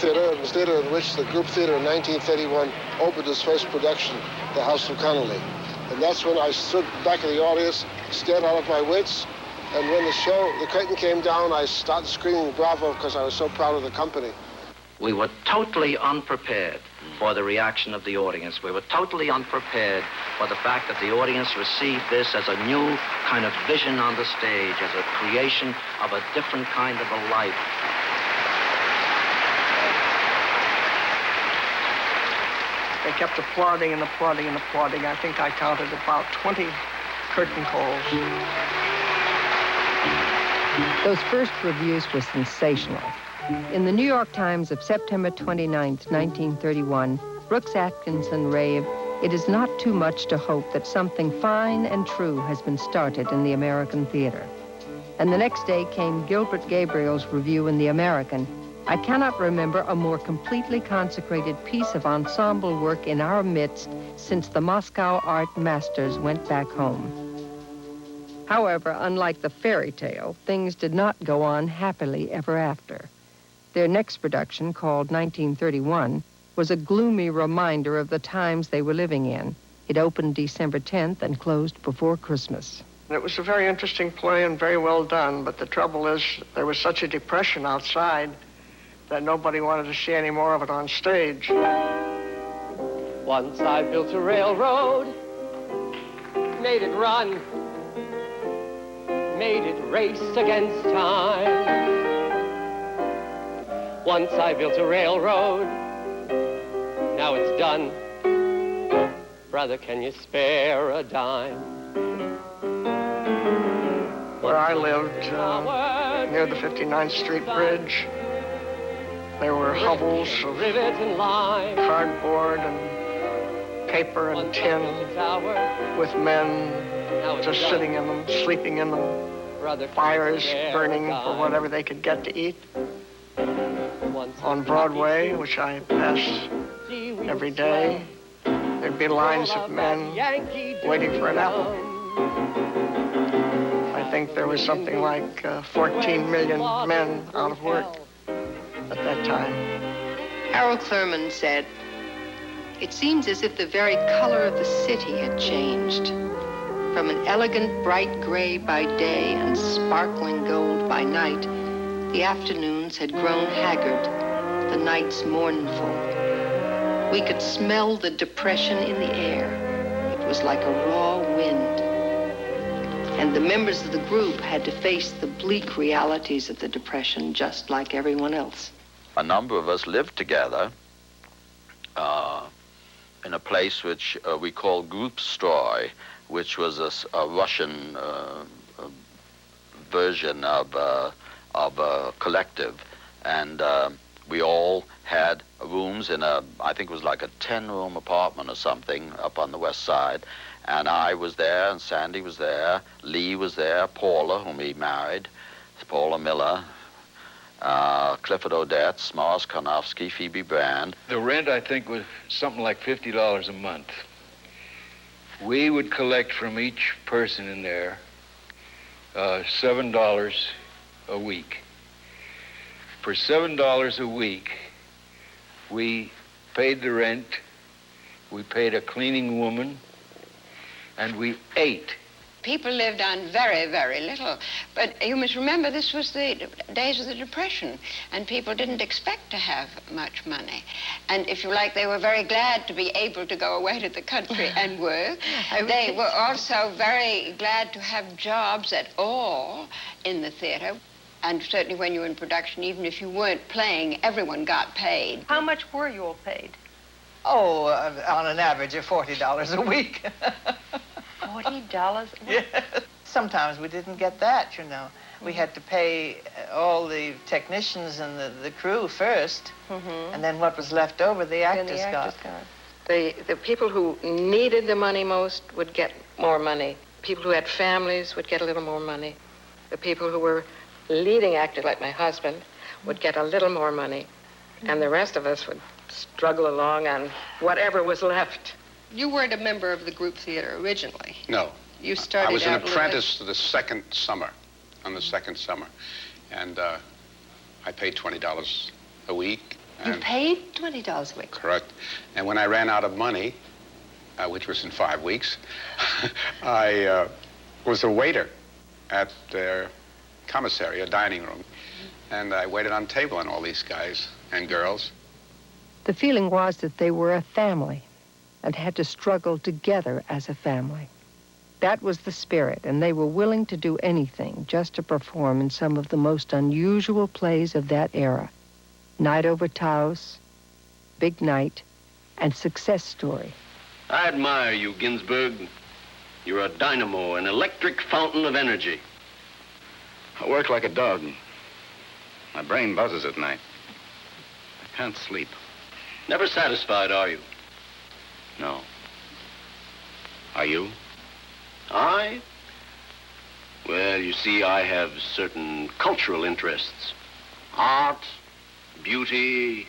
Theater, the theater in which the group theater in 1931 opened its first production, the House of Connolly. And that's when I stood back of the audience, stared out of my wits, and when the curtain came down, I started screaming bravo because I was so proud of the company. We were totally unprepared for the reaction of the audience. We were totally unprepared for the fact that the audience received this as a new kind of vision on the stage, as a creation of a different kind of a life. They kept applauding and applauding and applauding. I think I counted about 20 curtain calls. Those first reviews were sensational. In the New York Times of September 29th, 1931, Brooks Atkinson raved, "It is not too much to hope that something fine and true has been started in the American theater." And the next day came Gilbert Gabriel's review in the American. "I cannot remember a more completely consecrated piece of ensemble work in our midst since the Moscow art masters went back home." However, unlike the fairy tale, things did not go on happily ever after. Their next production, called 1931, was a gloomy reminder of the times they were living in. It opened December 10th and closed before Christmas. It was a very interesting play and very well done, but the trouble is there was such a depression outside that nobody wanted to see any more of it on stage. Once I built a railroad, made it run, made it race against time. Once I built a railroad, now it's done. Brother, can you spare a dime? Where I lived, near the 59th Street Bridge, there were hovels of cardboard and paper and tin with men just sitting in them, sleeping in them, fires burning for whatever they could get to eat. On Broadway, which I passed every day, there'd be lines of men waiting for an apple. I think there was something like 14 million men out of work at that time. Harold Clurman said, "It seems as if the very color of the city had changed. From an elegant bright gray by day and sparkling gold by night, the afternoons had grown haggard, the nights mournful. We could smell the depression in the air. It was like a raw wind. And the members of the group had to face the bleak realities of the depression just like everyone else." A number of us lived together in a place which we called Group Stroy, which was a Russian version of a collective, and we all had rooms in I think it was like a 10-room apartment or something up on the west side, and I was there, and Sandy was there, Lee was there, Paula, whom he married, Paula Miller, Clifford Odets, Morris Karnofsky, Phoebe Brand. The rent, I think, was something like $50 a month. We would collect from each person in there $7 a week. For $7 a week, we paid the rent, we paid a cleaning woman, and we ate. People lived on very, very little. But you must remember, this was the days of the Depression, and people didn't expect to have much money. And if you like, they were very glad to be able to go away to the country and work. They were also very glad to have jobs at all in the theater. And certainly when you were in production, even if you weren't playing, everyone got paid. How much were you all paid? Oh, on an average of $40 a week. $40? Yeah. Sometimes we didn't get that, you know. We had to pay all the technicians and the crew first, and then what was left over, the actors got. The people who needed the money most would get more money. People who had families would get a little more money. The people who were leading actors, like my husband, would get a little more money. And the rest of us would struggle along on whatever was left. You weren't a member of the group theater originally. No. You started I was an out apprentice to the second summer, on the second summer. And I paid $20 a week, You paid $20 a week? Correct. And when I ran out of money, which was in 5 weeks, I was a waiter at their commissary, a dining room. And I waited on table on all these guys and girls. The feeling was that they were a family and had to struggle together as a family. That was the spirit, and they were willing to do anything just to perform in some of the most unusual plays of that era. Night Over Taos, Big Night, and Success Story. I admire you, Ginsberg. You're a dynamo, an electric fountain of energy. I work like a dog. My brain buzzes at night. I can't sleep. Never satisfied, are you? No. Are you? I? Well, you see, I have certain cultural interests. Art, beauty,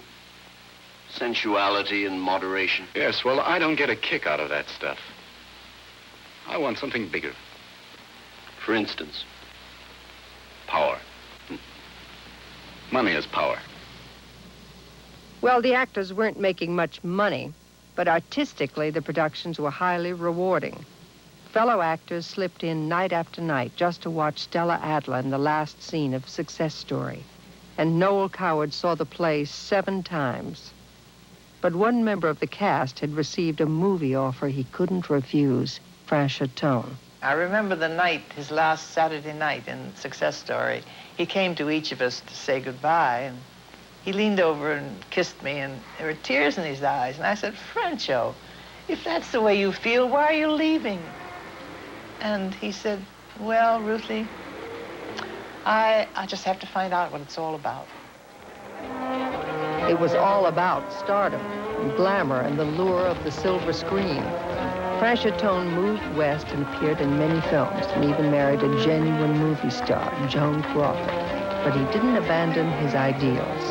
sensuality, and moderation. Yes, well, I don't get a kick out of that stuff. I want something bigger. For instance? Power. Money is power. Well, the actors weren't making much money, but artistically the productions were highly rewarding. Fellow actors slipped in night after night just to watch Stella Adler in the last scene of Success Story. And Noel Coward saw the play 7 times. But one member of the cast had received a movie offer he couldn't refuse, Frank Chaton. I remember the night, his last Saturday night in Success Story. He came to each of us to say goodbye, and he leaned over and kissed me, and there were tears in his eyes. And I said, Francho, if that's the way you feel, why are you leaving? And he said, well, Ruthie, I just have to find out what it's all about. It was all about stardom and glamour and the lure of the silver screen. Frank Chaton moved west and appeared in many films and even married a genuine movie star, Joan Crawford. But he didn't abandon his ideals.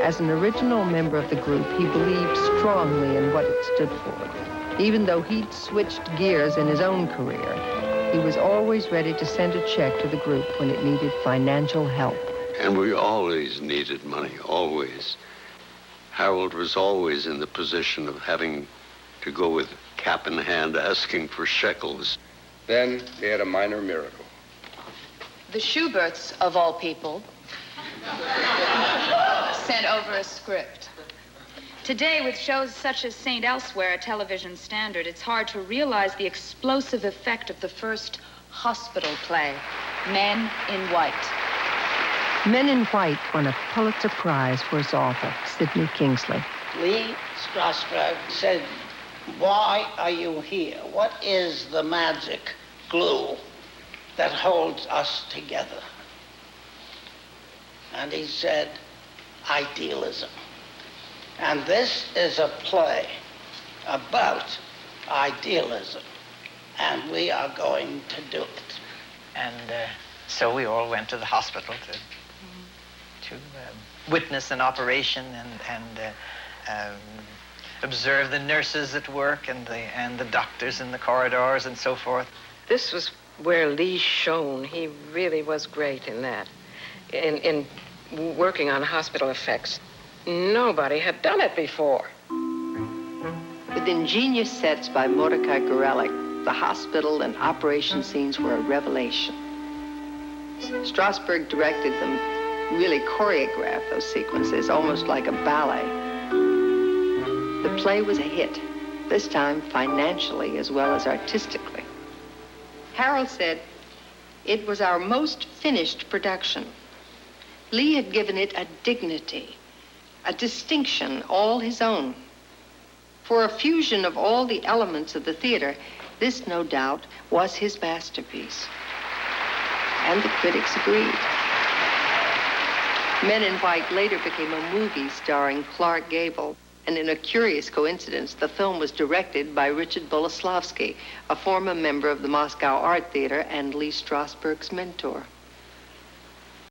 As an original member of the group, he believed strongly in what it stood for. Even though he'd switched gears in his own career, he was always ready to send a check to the group when it needed financial help. And we always needed money, always. Harold was always in the position of having to go with cap in hand asking for shekels. Then they had a minor miracle. The Schuberts, of all people, sent over a script. Today, with shows such as St. Elsewhere, a television standard, it's hard to realize the explosive effect of the first hospital play, Men in White. Men in White won a Pulitzer Prize for its author, Sidney Kingsley. Lee Strasberg said, why are you here? What is the magic glue that holds us together? And he said, idealism. And this is a play about idealism, and we are going to do it. And so we all went to the hospital to witness an operation and observe the nurses at work and the doctors in the corridors and so forth. This was where Lee shone. He really was great in that, in working on hospital effects. Nobody had done it before. With ingenious sets by Mordecai Gorelick, the hospital and operation scenes were a revelation. Strasberg directed them, really choreographed those sequences, almost like a ballet. The play was a hit, this time financially as well as artistically. Harold said, it was our most finished production. Lee had given it a dignity, a distinction all his own. For a fusion of all the elements of the theater, this, no doubt, was his masterpiece. And the critics agreed. Men in White later became a movie starring Clark Gable, and in a curious coincidence, the film was directed by Richard Boleslavsky, a former member of the Moscow Art Theater and Lee Strasberg's mentor.